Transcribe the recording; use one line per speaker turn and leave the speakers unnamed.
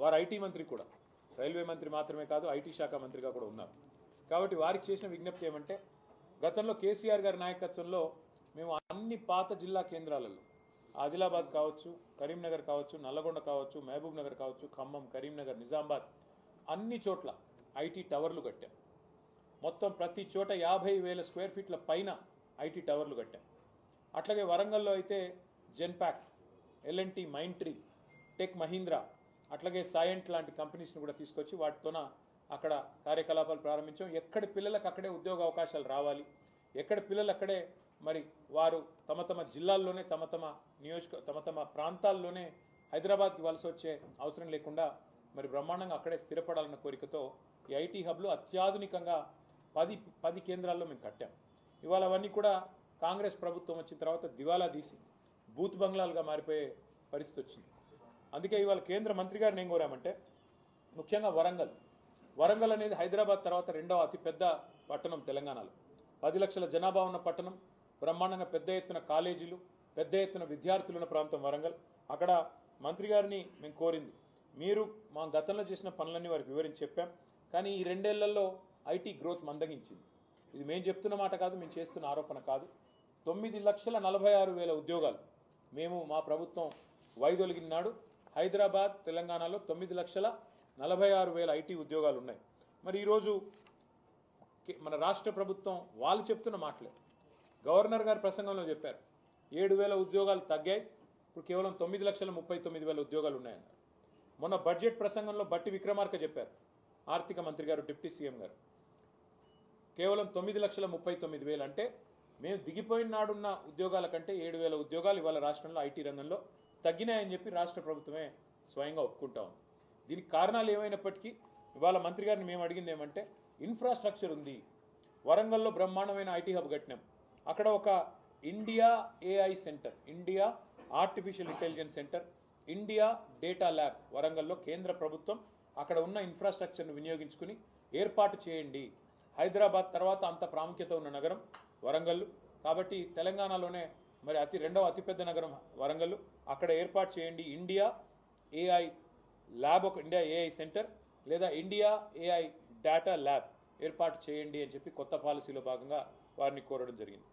వారు ఐటీ మంత్రి కూడా, రైల్వే మంత్రి మాత్రమే కాదు ఐటీ శాఖ మంత్రిగా కూడా ఉన్నారు. కాబట్టి వారికి చేసిన విజ్ఞప్తి ఏమంటే, గతంలో కేసీఆర్ గారి నాయకత్వంలో మేము అన్ని పాత జిల్లా కేంద్రాలలో ఆదిలాబాద్ కావచ్చు, కరీంనగర్ కావచ్చు, నల్లగొండ కావచ్చు, మహబూబ్ నగర్ కావచ్చు, ఖమ్మం, కరీంనగర్, నిజామాబాద్ అన్ని చోట్ల ఐటీ టవర్లు కట్టాం. మొత్తం ప్రతి చోట 50,000 స్క్వేర్ ఫీట్ల పైన ఐటీ టవర్లు కట్టాం. అట్లాగే వరంగల్లో అయితే Genpact, L and T, Mindtree, tech Mahindra, అట్లాగే సాయంట్ లాంటి కంపెనీస్ని కూడా తీసుకొచ్చి వాటితోన అక్కడ కార్యకలాపాలు ప్రారంభించాం. ఎక్కడి పిల్లలకు అక్కడే ఉద్యోగ అవకాశాలు రావాలి, ఎక్కడి పిల్లలు అక్కడే మరి వారు తమ తమ జిల్లాల్లోనే తమ తమ ప్రాంతాల్లోనే హైదరాబాద్కి వలస వచ్చే అవసరం లేకుండా మరి బ్రహ్మాండంగా అక్కడే స్థిరపడాలన్న కోరికతో ఈ ఐటీ హబ్లు అత్యాధునికంగా 10 కేంద్రాల్లో మేము కట్టాం. ఇవాళ అవన్నీ కూడా కాంగ్రెస్ ప్రభుత్వం వచ్చిన తర్వాత దివాలా తీసి బూత్ బంగ్లాలుగా మారిపోయే పరిస్థితి వచ్చింది. అందుకే ఇవాళ కేంద్ర మంత్రి గారిని ఏం కోరామంటే, ముఖ్యంగా వరంగల్ అనేది హైదరాబాద్ తర్వాత 2వ అతిపెద్ద పట్టణం తెలంగాణలో. 10 లక్షల జనాభా ఉన్న పట్టణం, బ్రహ్మాండంగా పెద్ద ఎత్తున కాలేజీలు, పెద్ద ఎత్తున విద్యార్థులు ఉన్న ప్రాంతం వరంగల్. అక్కడ మంత్రి గారిని మేము కోరింది, మీరు మా గతంలో చేసిన పనులన్నీ వారికి వివరించి చెప్పాం, కానీ ఈ 2 ఏళ్లలో ఐటీ గ్రోత్ మందగించింది. ఇది మేము చెప్తున్న మాట కాదు, మేము చేస్తున్న ఆరోపణ కాదు. 9,46,000 ఉద్యోగాలు మేము మా ప్రభుత్వం వైదొలిగిన నాడు హైదరాబాద్, తెలంగాణలో 9,46,000 ఐటీ ఉద్యోగాలు ఉన్నాయి. మరి ఈరోజు మన రాష్ట్ర ప్రభుత్వం వాళ్ళు చెప్తున్న మాటలే. గవర్నర్ గారు ప్రసంగంలో చెప్పారు 7,000 ఉద్యోగాలు తగ్గాయి, ఇప్పుడు కేవలం 9,39,000 ఉద్యోగాలు ఉన్నాయన్నారు. మొన్న బడ్జెట్ ప్రసంగంలో బట్టి విక్రమార్క చెప్పారు, ఆర్థిక మంత్రి గారు, డిప్యూటీ సీఎం గారు, కేవలం 9,39,000 అంటే మేము దిగిపోయిన నాడున్న ఉద్యోగాల కంటే 7,000 ఉద్యోగాలు ఇవాళ రాష్ట్రంలో ఐటీ రంగంలో తగ్గినాయని చెప్పి రాష్ట్ర ప్రభుత్వమే స్వయంగా ఒప్పుకుంటా ఉంది. దీనికి కారణాలు ఏమైనప్పటికీ ఇవాళ మంత్రి గారిని మేము అడిగింది ఏమంటే, ఇన్ఫ్రాస్ట్రక్చర్ ఉంది. వరంగల్లో బ్రహ్మాండమైన ఐటీ హబ్ కట్టినాం. అక్కడ ఒక India AI center, India artificial intelligence centre, India data lab వరంగల్లో కేంద్ర ప్రభుత్వం అక్కడ ఉన్న ఇన్ఫ్రాస్ట్రక్చర్ను వినియోగించుకుని ఏర్పాటు చేయండి. హైదరాబాద్ తర్వాత అంత ప్రాముఖ్యత ఉన్న నగరం వరంగల్, కాబట్టి తెలంగాణలోనే మరి 2వ అతిపెద్ద నగరం వరంగల్, అక్కడ ఏర్పాటు చేయండి ఇండియా ఏఐ ల్యాబ్, ఒక ఇండియా ఏఐ సెంటర్ లేదా ఇండియా ఏఐ డేటా ల్యాబ్ ఏర్పాటు చేయండి అని చెప్పి కొత్త పాలసీలో భాగంగా వారిని కోరడం జరిగింది.